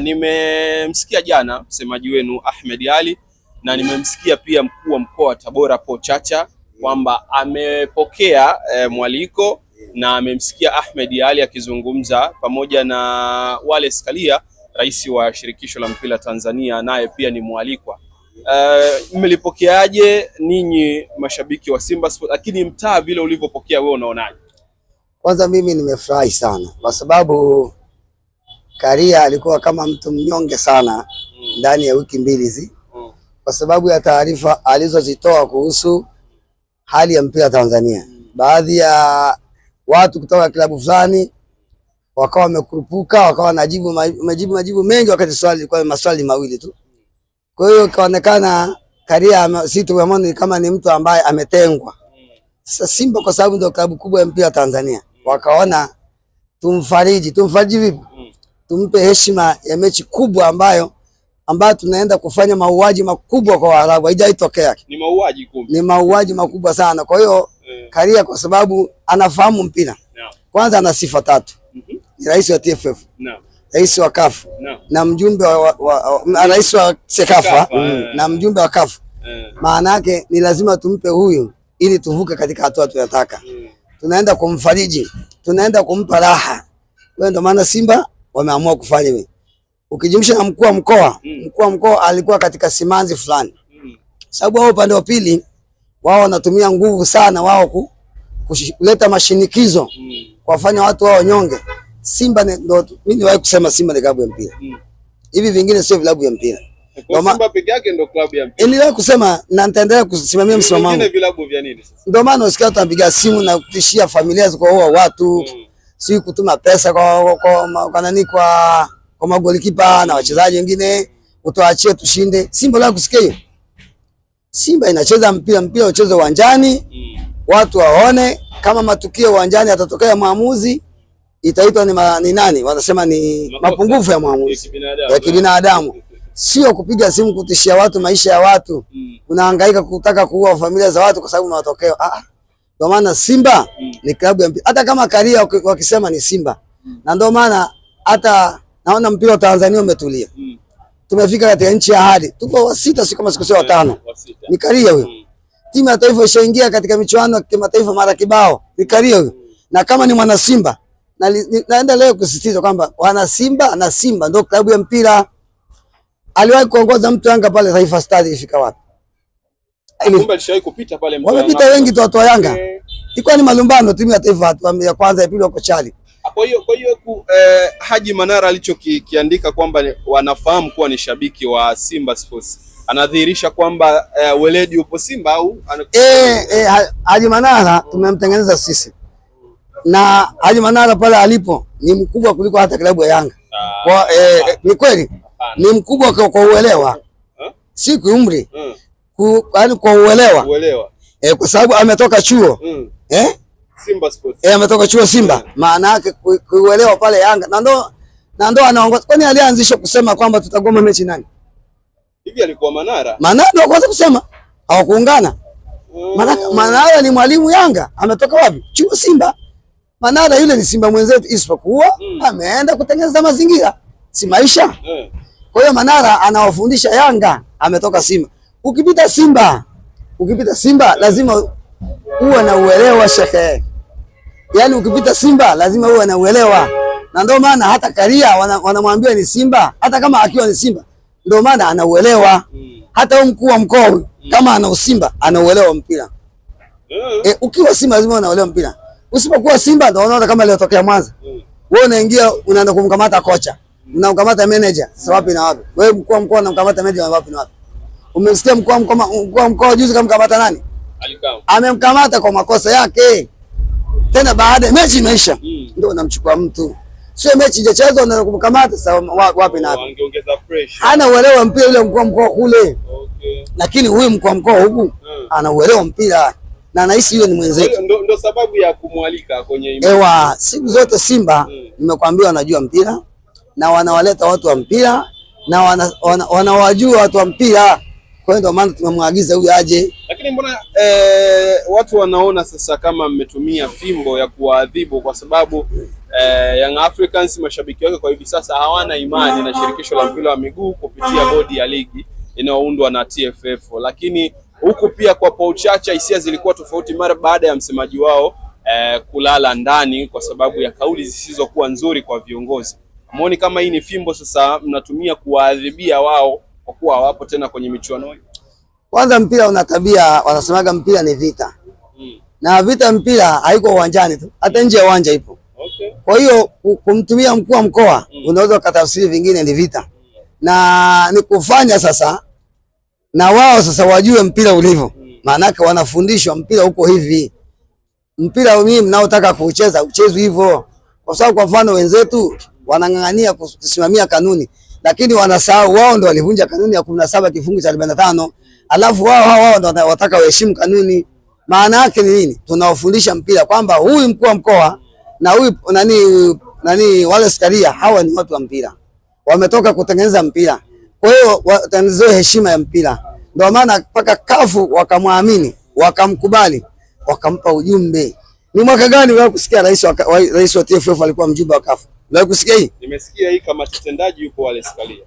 Nimemsikia jana msemaji wenu Ahmed Ally na nimemsikia pia mkuu wa mkoa wa Tabora Paul Chacha kwamba amepokea mwaliko, na amemsikia Ahmed Ally akizungumza pamoja na Wallace Karia, rais wa shirikisho la mpira Tanzania, naye pia ni mwalikwa. Mmelipokeaje ninyi mashabiki wa Simba Sports, lakini mtaa vile ulivyopokea wewe unaonaje? Kwanza mimi nimefurahi sana kwa sababu Karia alikuwa kama mtu mnyonge sana ndani ya wiki mbili hizi, kwa sababu ya taarifa alizozitoa kuhusu hali ya mpira Tanzania. Baadhi ya watu kutoka klabu fulani wakawa wamekurupuka, wakawa majibu mengi, wakati swali lilikuwa maswali mawili tu. Kwa hiyo kaonekana Karia si tumeamoni kama ni mtu ambaye ametengwa. Sasa Simba kwa sababu ndio klabu kubwa ya mpira Tanzania, wakaona tumfariji vipi? Tumpe heshima ya mechi kubwa ambayo tunaenda kufanya mauaji makubwa kwa Waarabu. Haijaitokea. Ni mauaji kubwa. Ni mauaji makubwa sana. Kwa hiyo Karia kwa sababu anafahamu mpira. Kwanza ana sifa tatu. Ni rais wa TFF. Rais wa CAF. Na mjumbe wa rais wa Sekafa na mjumbe wa CAF. Maana yake ni lazima tumpe huyu ili tuvuke katika hatua tunataka. Tunaenda kumfariji, tunaenda kumpa raha. Kwa ndio maana Simba wameamua kufanya hivi. Ukijumlisha na mkuu wa mkoa alikuwa katika simanzi fulani. Sababu wao upande wa pili wao wanatumia nguvu sana wao kuleta mashinikizo kuwafanya watu wao nyonge. Simba ndio mimi niwahi kusema Simba ni klabu ya mpira. Hivi vingine sio klabu ya mpira. Kwa Simba peke yake ndio klabu ya mpira. Niliwahi kusema na nitaendelea kusimamia msimamo wangu. Vingine vilabu vya nini sasa? Ndio maana usikia tunapiga simu na kutishia familia ziko huo watu. Si kutuma pesa kwa magolikipa na wachezaji wengine, utoachie tushinde. Simba la kusikia hiyo. Simba inacheza mpira ucheze uwanjani. Watu waone kama matukio uwanjani yatatokea maamuzi, itaitwa ni nani? Wanasema ni mapungufu ya maamuzi ya kibinadamu. Sio kupiga simu kutishia watu maisha ya watu. Unahangaika kutaka kuua familia za watu kwa sababu na matokeo. Ndio maana Simba ni klabu ya mpira. Hata kama Karia wakisema ni Simba. Na ndio maana hata naona mpira wa Tanzania umetulia. Tumefika katika nchi ya ahadi. Tuko wa sita, si kama siku wa tano. Ni Karia huyo. Timu ya taifa ishaingia katika michuano ya kimataifa mara kibao. Ni Karia huyo. Na kama ni mwana Simba, naenda leo kusisitiza kwamba wana Simba na Simba ndio klabu ya mpira. Aliwahi kuongoza mtu Yanga pale Taifa Stars, ifika wapi? Kumbe alishawahi kupita pale mtu. Wamepita wengi tu watu wa Yanga. Ilikuwa ni malumbano timu ya taifa ya kwanza ya pili wako chali. Kwa hiyo Haji Manara alichokiandika kwamba wanafahamu kuwa ni shabiki wa Simba Sports, anadhihirisha kwamba weledi upo Simba au Haji Manara tumemtengeneza sisi. Na Haji Manara pale alipo ni mkubwa kuliko hata klabu ya Yanga. Ni kweli. Ni mkubwa kwa uelewa. Si umri. Yaani kwa uelewa. Kwa sababu ametoka chuo. Simba Sports. Ametoka chuo Simba. Maana yake kuelewa pale Yanga. Na ndo anaongoza. Kwani alianzisha kusema kwamba tutagoma mechi nani? Hivi alikuwa Manara? Manara ndio kwanza kusema. Hawakuungana. Manara ni mwalimu Yanga. Ametoka wapi? Chuo Simba. Manara yule ni Simba mwenzetu, isipokuwa ameenda kutengeneza mazingira. Si maisha. Kwa hiyo Manara anawafundisha Yanga, ametoka Simba. Ukipita Simba lazima uwe na uelewa shekhe. Yaani ukipita Simba lazima uwe na uelewa. Na ndio maana hata Karia wanamwambia ni Simba, hata kama akiwa ni Simba. Ndio maana anauelewa. Hata huyo mkuu wa mkoa kama ana Simba, anauelewa mpira. Ukiwa Simba lazima unaelewa mpira. Usipokuwa Simba ndio unaona kama iliyotokea Mwanza. Wewe unaingia unaenda kumkamata kocha. Unamkamata manager, sasa wapi na wapi? Wewe mkuu wa mkoa unamkamata manager wapi na wapi? Umesikia mkuu wa mkoa juzi kamkamata nani? Alikao. Amemkamata kwa makosa yake. Tena baada mechi imeisha ndio unamchukua mtu. Sio mechi hajachezwa unaenda kumkamata sasa wapi na wapi? Angeongeza pressure. Hana uelewa mpira yule mkuu wa mkoa kule. Lakini huyu mkuu wa mkoa huku anauelewa mpira na anahisi yule ni mwenzetu. Ndio sababu ya kumwalika kwenye siku zote Simba nimekwambia wanajua mpira. Na wanawaleta watu wa mpira na wanawajua watu wa mpira. Kwa hiyo ndio maana tumemwagiza huyu aje. Lakini mbona watu wanaona sasa kama mmetumia fimbo ya kuwaadhibu, kwa sababu Young Africans mashabiki wake kwa hivi sasa hawana imani na shirikisho la mpira wa miguu kupitia bodi ya ligi inayoundwa na TFF. Lakini huku pia kwa Paul Chacha hisia zilikuwa tofauti mara baada ya msemaji wao kulala ndani kwa sababu ya kauli zisizokuwa nzuri kwa viongozi. Muone kama hii ni fimbo sasa mnatumia kuwaadhibia wao kwa kuwa hawapo tena kwenye michuano hii? Kwanza mpira una tabia, wanasemaga mpira ni vita. Na vita mpira haiko uwanjani tu, hata nje ya uwanja ipo. Okay. Kwa hiyo kumtumia mkuu wa mkoa unaweza kutafsiri vingine ni vita. Na ni kufanya sasa na wao sasa wajue mpira ulivyo. Maana yake wanafundishwa mpira huko hivi. Mpira mimi mnaotaka kucheza uchezwe hivyo. Kwa sababu kwa mfano wenzetu wanang'ang'ania kusimamia kanuni, lakini wanasahau wao ndio walivunja kanuni ya 17 kifungu cha 45. Alafu wao ndio wataka waheshimu kanuni. Maana yake ni nini? Tunawafundisha mpira kwamba huyu mkuu wa mkoa na huyu nani wale Skaria, hawa ni watu wa mpira. Wametoka kutengeneza mpira. Kwa hiyo watengeneze heshima ya mpira. Ndio maana mpaka kafu wakamwamini, wakamkubali, wakampa ujumbe. Ni mwaka gani wewe kusikia rais wa TFF alikuwa mjumbe wa kafu? Wewe kusikia hii? Nimesikia hii kama mtendaji yupo wale Skaria.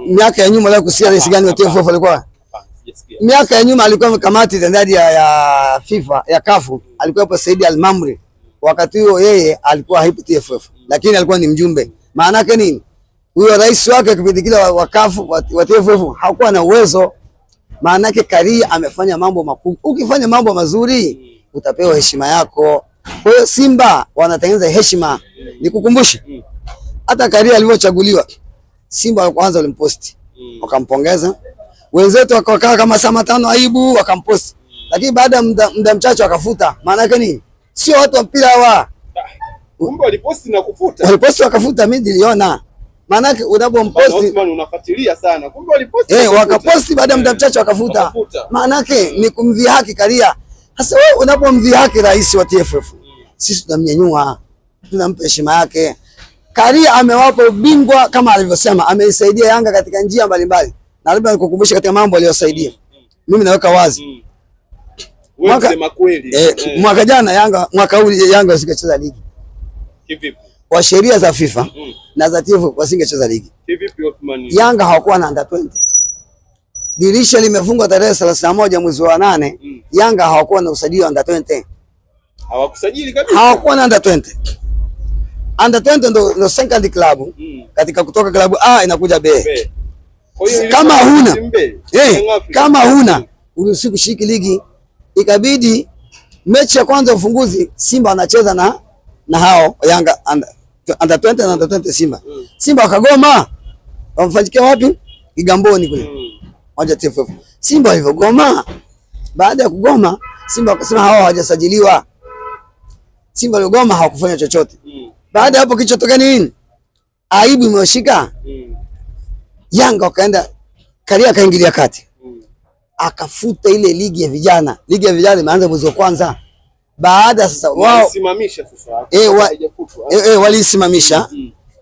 Miaka ya nyuma wewe kusikia rais gani wa TFF alikuwa? Miaka ya nyuma alikuwa kamati tendaji ya FIFA ya kafu, alikuwa hapo Said Al-Mamri. Wakati huo yeye alikuwa haipo TFF, lakini alikuwa ni mjumbe. Maana yake nini? Huyo rais wake kipindi kile wa kafu wa TFF hakuwa na uwezo. Maana yake Karia amefanya mambo makubwa. Ukifanya mambo mazuri utapewa heshima yako. Kwa hiyo Simba wanatengeneza heshima. Nikukumbushe, hata Karia alivyochaguliwa Simba kwanza walimposti, wakampongeza. Wenzetu wakakaa kama saa 5 aibu wakamposti. Lakini baada ya muda mchache wakafuta. Maana yake nini? Sio watu wa mpira hawa. Kumbe waliposti na kufuta. Waliposti wakafuta, mimi niliona. Maana yake unapomposti Osman unafuatilia sana. Kumbe waliposti. Wakaposti baada ya muda mchache wakafuta. Maana yake ni kumdhihaki Karia. Sasa wewe unapomdhihaki rais wa TFF, sisi tunamnyanyua, tunampa heshima yake. Karia amewapa ubingwa kama alivyosema, ameisaidia Yanga katika njia mbalimbali. Na labda nikukumbushe katika mambo aliyosaidia. Mimi naweka wazi. Mwaka jana mwaka huu Yanga wasingecheza ligi. Kivipi? Kwa sheria za FIFA na za TFF wasingecheza ligi. Kivipi Othman? Yanga hawakuwa na under 20. Dirisha limefungwa tarehe 31 mwezi wa 8. Yanga hawakuwa na usajili wa under 20. Hawakusajili kabisa. Hawakuwa na under 20. Under 20 ndo second club katika kutoka klabu A inakuja B. Kama huna uruhusiwi kushiriki ligi. Ikabidi mechi ya kwanza ufunguzi Simba anacheza na hao Yanga under 20 na under 20 Simba. Simba wakagoma. Wamfanyikia wapi? Kigamboni kule. Moja TFF. Simba walivyogoma. Baada ya kugoma Simba wakasema hao hawajasajiliwa. Simba waliogoma hawakufanya chochote. Baada hapo kichotokea nini? Aibu imewashika. Yanga wakaenda, Karia akaingilia kati. Akafuta ile ligi ya vijana. Ligi ya vijana imeanza mwezi wa kwanza. Baada sasa wao walisimamisha sasa. Walisimamisha.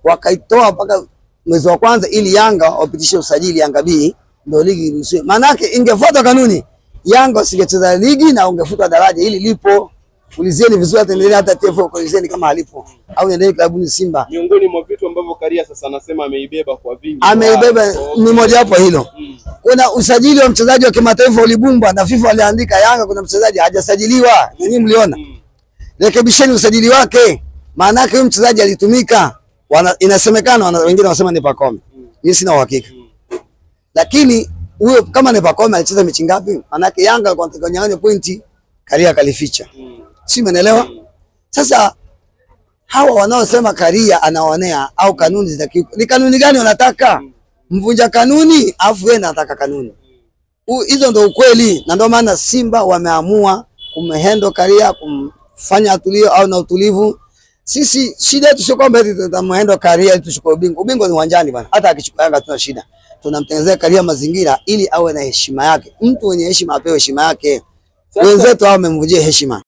Wakaitoa mpaka mwezi wa kwanza ili Yanga wapitishe usajili Yanga B ndio ligi iruhusiwe. Maana yake ingefuata kanuni, Yanga wasingecheza ligi na ungefuta daraja hili lipo. Ulizeni vizuri hata endelea hata TFF ulizeni kama halipo. Au endelee klabuni Simba. Miongoni mwa vitu ambavyo Karia sasa anasema ameibeba kwa vingi. Ameibeba ni moja hapo hilo. Kuna usajili wa mchezaji wa kimataifa ulibumba na FIFA waliandika Yanga kuna mchezaji hajasajiliwa. Ninyi mliona. Rekebisheni usajili wake. Maana yake huyo mchezaji alitumika. Inasemekana wengine wanasema ni Pacome. Mimi sina uhakika. Lakini huyo kama ni Pacome alicheza mechi ngapi? Maana yake Yanga alikuwa anataka nyang'anya pointi, Karia kalificha. Si umeelewa? Sasa hawa wanaosema Karia anaonea au kanuni zitakiuka. Ni kanuni gani wanataka? Mvunja kanuni afu yeye anataka kanuni. Hizo ndio ukweli na ndio maana Simba wameamua kumhendo Karia, kumfanya atulie au na utulivu. Sisi shida yetu sio kwamba tutamhendo Karia ili tuchukue ubingwa. Ubingwa ni uwanjani bwana. Hata akichukua Yanga tuna shida. Tunamtengenezea Karia mazingira ili awe na heshima yake. Mtu mwenye heshima apewe heshima yake. Wenzetu hao wamemvunjia heshima.